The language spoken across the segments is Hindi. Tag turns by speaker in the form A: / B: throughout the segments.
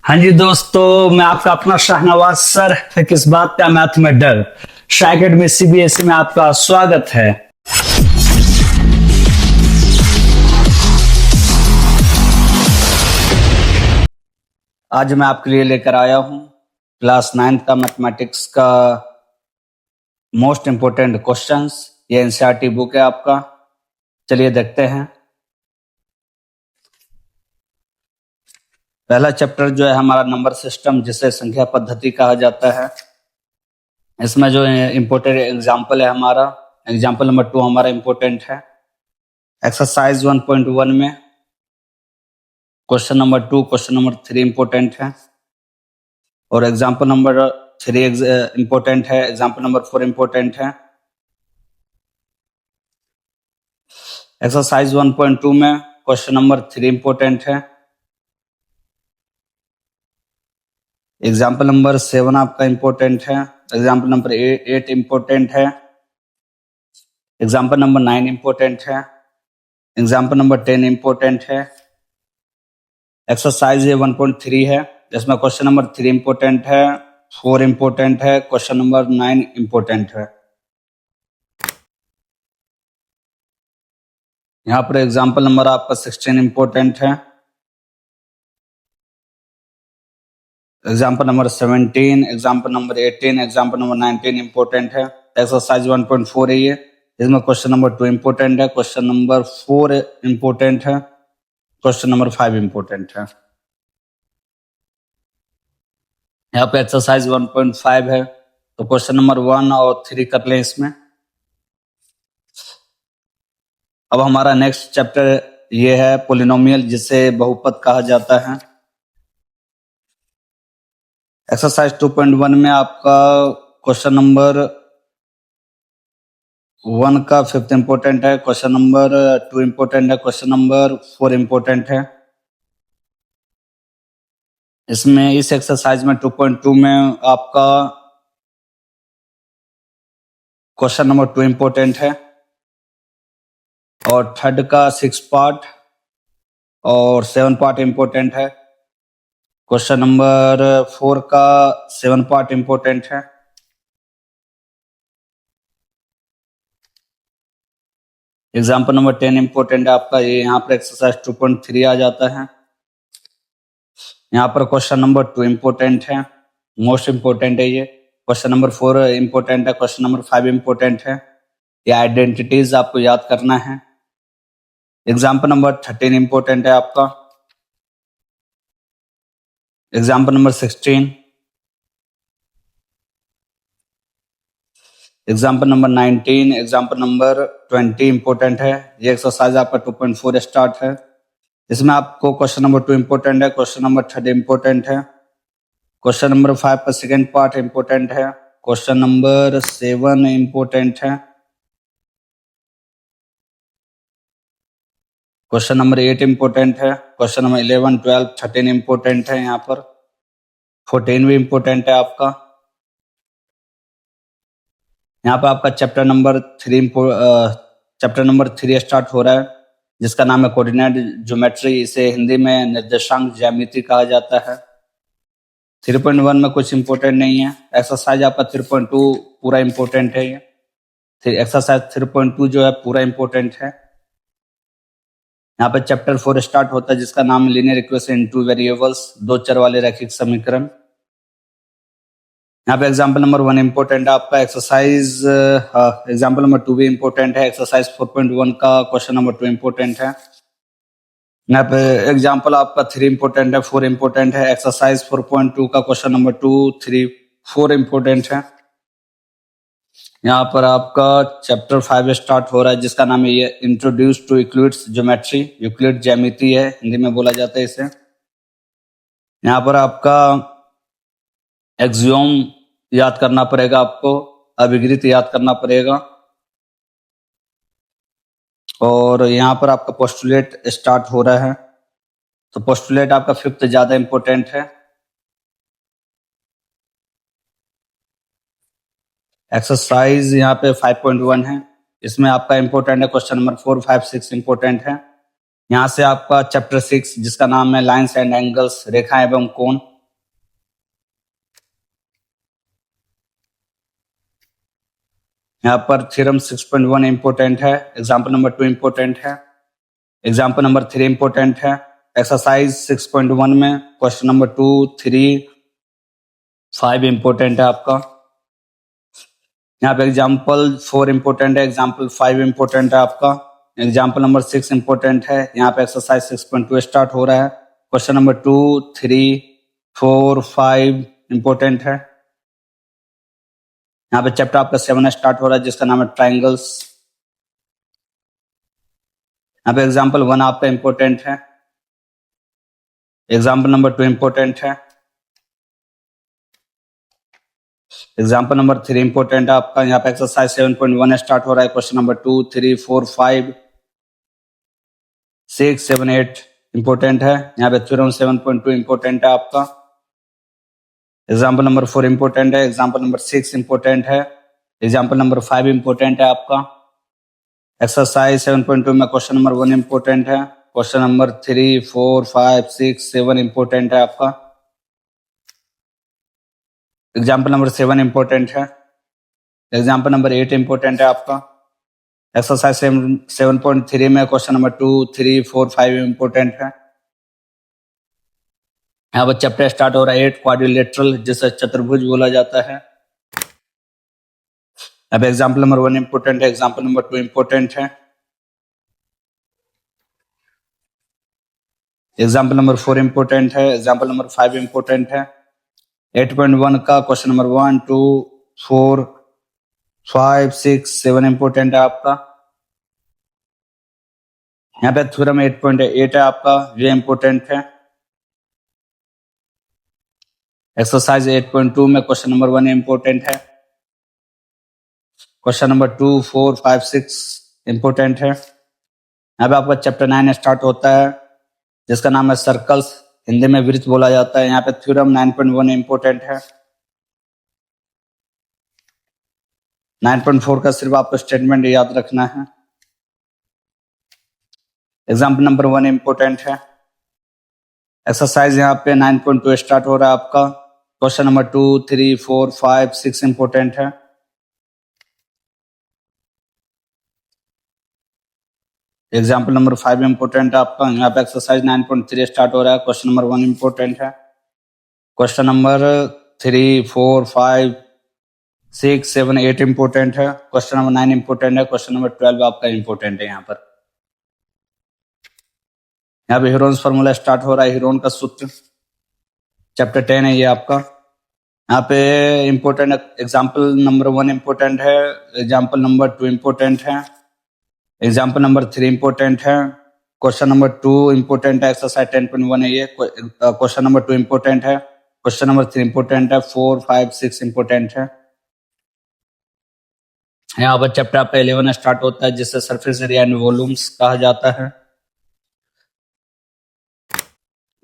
A: हाँ जी दोस्तों, मैं आपका अपना शाहनवाज सर है। किस बात का मैथ में डर। शाह अकेडमी सीबीएसई में आपका स्वागत है। आज मैं आपके लिए लेकर आया हूं क्लास 9 का मैथमेटिक्स का मोस्ट इंपोर्टेंट क्वेश्चंस। ये एनसीईआरटी बुक है आपका। चलिए देखते हैं। पहला चैप्टर जो है हमारा नंबर सिस्टम, जिसे संख्या पद्धति कहा जाता है। इसमें जो इम्पोर्टेंट एग्जाम्पल है हमारा, एग्जाम्पल नंबर 2 हमारा इम्पोर्टेंट है। एक्सरसाइज 1.1 में question number 2, question number 3 important है और एग्जाम्पल नंबर 3 इम्पोर्टेंट है, एग्जाम्पल नंबर 4 इम्पोर्टेंट है। एक्सरसाइज 1.2 में क्वेश्चन नंबर 3 इम्पोर्टेंट है। एग्जाम्पल नंबर 7 आपका इम्पोर्टेंट है। एग्जाम्पल नंबर 8 इम्पोर्टेंट है। एग्जाम्पल नंबर 9 इम्पोर्टेंट है। एग्जाम्पल नंबर 10 इम्पोर्टेंट है। एक्सरसाइज ये 1.3 है, जिसमें क्वेश्चन नंबर 3 इम्पोर्टेंट है, 4 इम्पोर्टेंट है, क्वेश्चन नंबर 9 इम्पोर्टेंट है। यहाँ पर एग्जाम्पल नंबर आपका 16 इम्पोर्टेंट है। Example number 17, example number 18, example number 19 important है। एक्सरसाइज 1.4 है ये, इसमें क्वेश्चन नंबर 2 इम्पोर्टेंट है, क्वेश्चन नंबर 4 इम्पोर्टेंट है, क्वेश्चन नंबर 5 इम्पोर्टेंट है। यहाँ पे एक्सरसाइज 1.5 है, तो क्वेश्चन नंबर 1 और 3 कर लें इसमें। अब हमारा नेक्स्ट चैप्टर ये है पोलिनोमियल, जिसे बहुपद कहा जाता है। एक्सरसाइज 2.1 में आपका क्वेश्चन नंबर 1 का 5th इम्पोर्टेंट है, क्वेश्चन नंबर 2 इम्पोर्टेंट है, क्वेश्चन नंबर 4 इम्पोर्टेंट है। इसमें इस एक्सरसाइज में 2.2 में आपका क्वेश्चन नंबर 2 इम्पोर्टेंट है और थर्ड का 6 पार्ट और 7 पार्ट इम्पोर्टेंट है। क्वेश्चन नंबर 4 का 7 पार्ट इम्पोर्टेंट है। एग्जाम्पल नंबर 10 इम्पोर्टेंट है आपका। ये यहाँ पर एक्सरसाइज 2.3 आ जाता है। यहाँ पर क्वेश्चन नंबर 2 इम्पोर्टेंट है, मोस्ट इम्पोर्टेंट है ये। क्वेश्चन नंबर 4 इम्पोर्टेंट है, क्वेश्चन नंबर 5 इम्पोर्टेंट है। ये आइडेंटिटीज आपको याद करना है। एग्जाम्पल नंबर 13 इम्पोर्टेंट है आपका। Example number 16, example number 19, example number 20 important है। ये एक्सरसाइज आपका 2.4 स्टार्ट है। इसमें आपको क्वेश्चन नंबर 2 इम्पोर्टेंट है, क्वेश्चन नंबर 3 इम्पोर्टेंट है, क्वेश्चन नंबर 5 का सेकेंड पार्ट इम्पोर्टेंट है, क्वेश्चन नंबर 7 इम्पोर्टेंट है, क्वेश्चन नंबर 8 इम्पोर्टेंट है, क्वेश्चन नंबर 11, 12, 13 इम्पोर्टेंट है। यहाँ पर 14 भी इम्पोर्टेंट है आपका। यहाँ पर आपका चैप्टर नंबर 3 स्टार्ट हो रहा है, जिसका नाम है कोऑर्डिनेट ज्योमेट्री। इसे हिंदी में निर्देशांक ज्यामिति कहा जाता है। 3.1 में कुछ इम्पोर्टेंट नहीं है। एक्सरसाइज आपका 3.2 पूरा इम्पोर्टेंट है। ये एक्सरसाइज 3.2 जो है पूरा इम्पोर्टेंट है। यहाँ पे चैप्टर 4 स्टार्ट होता है, जिसका नाम linear equation in two variables, 2 चर वाले रैखिक समीकरण। यहाँ पे एग्जाम्पल नंबर 1 इम्पोर्टेंट है आपका। एक्सरसाइज एग्जाम्पल नंबर 2 भी इम्पोर्टेंट है। एक्सरसाइज 4.1 का क्वेश्चन नंबर 2 इम्पोर्टेंट है। यहाँ पे एग्जाम्पल आपका 3 इम्पोर्टेंट है, 4 इम्पोर्टेंट है। एक्सरसाइज 4.2 का क्वेश्चन नंबर 2, 3, 4 इम्पोर्टेंट है। यहाँ पर आपका चैप्टर 5 स्टार्ट हो रहा है, जिसका नाम है ये introduce to Euclid's geometry. Euclid ज्यामिति है, हिंदी में बोला जाता है इसे। यहाँ पर आपका एक्सियोम याद करना पड़ेगा आपको, अभिगृत याद करना पड़ेगा और यहाँ पर आपका पोस्टुलेट स्टार्ट हो रहा है। तो पोस्टुलेट आपका 5th ज्यादा इंपॉर्टेंट है। एक्सरसाइज यहाँ पे 5.1 है। इसमें आपका इंपॉर्टेंट है क्वेश्चन नंबर 4, 5, 6 इंपॉर्टेंट है। यहाँ से आपका चैप्टर 6, जिसका नाम है लाइन्स एंड एंगल्स, रेखा एवं कोण, यहाँ पर थ्योरम 6.1 इम्पोर्टेंट है, एग्जाम्पल नंबर 2 इम्पोर्टेंट है, एग्जाम्पल नंबर 3 इम्पोर्टेंट है। एक्सरसाइज 6.1 में क्वेश्चन नंबर 2, 3, 5 इम्पोर्टेंट है आपका। यहाँ पे एग्जाम्पल 4 इम्पोर्टेंट है, एग्जाम्पल 5 इम्पोर्टेंट है आपका, एग्जाम्पल नंबर 6 इम्पोर्टेंट है। यहाँ पे एक्सरसाइज 6.2 स्टार्ट हो रहा है। क्वेश्चन नंबर 2, 3, 4, 5 इम्पोर्टेंट है। यहाँ पे चैप्टर आपका 7 स्टार्ट हो रहा है जिसका नाम है ट्राइंगल्स। यहाँ पे एग्जाम्पल 1 आपका इम्पोर्टेंट है, एग्जाम्पल नंबर 2 इम्पोर्टेंट है, एग्जाम्पल नंबर 3 इम्पोर्टेंट है आपका। यहाँ पे एक्सरसाइज 7.1 स्टार्ट हो रहा है। क्वेश्चन नंबर 2, 3, 4, 5, 6, 7, 8 इम्पोर्टेंट है। यहाँ पे थ्योरम 7.2 इम्पोर्टेंट है आपका। एग्जाम्पल नंबर 4 इम्पोर्टेंट है, एग्जाम्पल नंबर 6 इम्पोर्टेंट है, एग्जाम्पल नंबर 5 इम्पोर्टेंट है आपका। एक्सरसाइज 7.2 में क्वेश्चन नंबर 1 इम्पोर्टेंट है, क्वेश्चन नंबर 3, 4, 5, 6, 7 इम्पोर्टेंट है आपका। एग्जाम्पल नंबर 7 इम्पोर्टेंट है, एग्जाम्पल नंबर 8 इम्पोर्टेंट है आपका। एक्सरसाइज 7.3 में क्वेश्चन नंबर 2, 3, 4, 5 इम्पोर्टेंट है। यहाँ पर चैप्टर स्टार्ट हो रहा है 8 क्वाड्रिलेटरल, जिसे चतुर्भुज बोला जाता है। अब एग्जाम्पल नंबर 1 इम्पोर्टेंट है, एग्जाम्पल नंबर 2 इम्पोर्टेंट है, एग्जाम्पल नंबर 4 इम्पोर्टेंट है, एग्जाम्पल नंबर 5 इम्पोर्टेंट है। 8.1 का क्वेश्चन नंबर 1, 2, 4, 5, 6, 7 इम्पोर्टेंट है आपका। यहाँ पे थ्योरम 8.8 है आपका, ये इम्पोर्टेंट है। एक्सरसाइज 8.2 में क्वेश्चन नंबर 1 इम्पोर्टेंट है, क्वेश्चन नंबर 2, 4, 5, 6 इम्पोर्टेंट है। यहाँ पे आपका चैप्टर 9 स्टार्ट होता है जिसका नाम है सर्कल्स, हिंदी में वृत्त बोला जाता है। यहाँ पे थ्योरम 9.1 इम्पोर्टेंट है। 9.4 का सिर्फ आपको स्टेटमेंट याद रखना है। एग्जाम्पल नंबर 1 इम्पोर्टेंट है। एक्सरसाइज यहाँ पे 9.2 स्टार्ट हो रहा है आपका। क्वेश्चन नंबर 2, 3, 4, 5, 6 इम्पोर्टेंट है। एग्जाम्पल नंबर 5 इम्पोर्टेंट है आपका। यहाँ पे एक्सरसाइज 9.3 स्टार्ट हो रहा है। क्वेश्चन नंबर 1 इम्पोर्टेंट है। क्वेश्चन नंबर 3, 4, 5, 6, 7, 8 इम्पोर्टेंट है। क्वेश्चन नंबर 9 इम्पोर्टेंट है। क्वेश्चन नंबर 12 आपका इम्पोर्टेंट है। यहाँ पर यहाँ पे हीरोन्स फॉर्मूला स्टार्ट हो रहा है, हीरोन का सूत्र, चैप्टर 10 है ये आपका। यहाँ पे इम्पोर्टेंट एग्जाम्पल नंबर 1 इम्पोर्टेंट है, एग्जाम्पल नंबर 2 इम्पोर्टेंट है, एग्जाम्पल नंबर 3 इम्पोर्टेंट है, क्वेश्चन नंबर 2 इम्पोर्टेंट है। एक्सरसाइज 10.1 है ये। क्वेश्चन नंबर 2 इम्पोर्टेंट है, क्वेश्चन नंबर 3 इम्पोर्टेंट है, 4, 5, 6 इम्पोर्टेंट है। यहाँ पर चैप्टर आपका 11 स्टार्ट होता है जिससे सरफेस एरिया एंड वॉल्यूम्स कहा जाता है।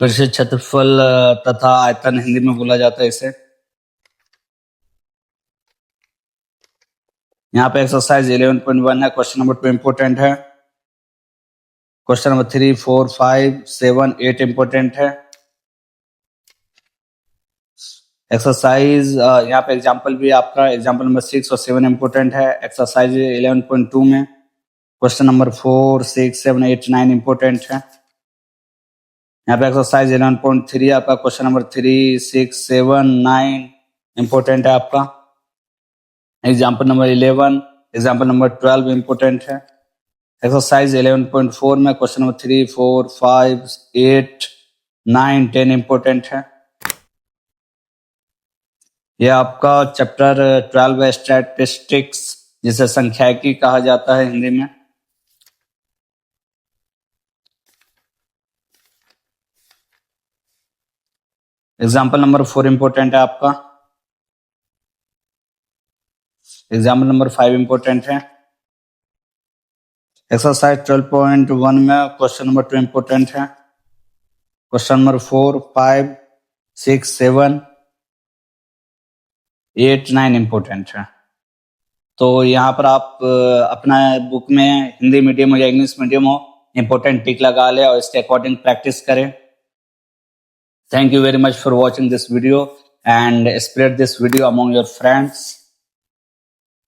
A: परिषद क्षेत्रफल तथा आयतन हिंदी में बोला जाता है इसे। यहाँ पे एक्सरसाइज 11.1 है, क्वेश्चन नंबर 2 इम्पोर्टेंट है, क्वेश्चन नंबर 3, 4, 5, 7, 8 इम्पोर्टेंट है। एक्सरसाइज यहाँ पे एग्जाम्पल भी आपका एग्जाम्पल नंबर 6 और 7 इम्पोर्टेंट है। एक्सरसाइज 11.2 में क्वेश्चन नंबर 4, 6, 7, 8, 9 इम्पोर्टेंट है। यहाँ पे एक्सरसाइज 11.3 आपका क्वेश्चन नंबर 3, 6, 7, 9 इम्पोर्टेंट है आपका। Example number 11, example number 12 important है। एक्सरसाइज 11.4 में क्वेश्चन नंबर 3, 4, 5, 8, 9, 10 इम्पोर्टेंट है। यह आपका चैप्टर 12 है, स्टैटिस्टिक्स, जिसे संख्याकी कहा जाता है हिंदी में। एग्जाम्पल नंबर 4 इम्पोर्टेंट है आपका, एग्जाम्पल नंबर 5 इम्पोर्टेंट है। एक्सरसाइज 12.1 में क्वेश्चन नंबर 2 इम्पोर्टेंट है, क्वेश्चन नंबर 4, 5, 6, 7, 8, 9 इम्पोर्टेंट है। तो यहाँ पर आप अपना बुक में हिंदी मीडियम हो या इंग्लिश मीडियम हो, इम्पोर्टेंट टिक लगा ले और इसके अकॉर्डिंग प्रैक्टिस करें। Thank you very much for watching this video and spread this video among your friends.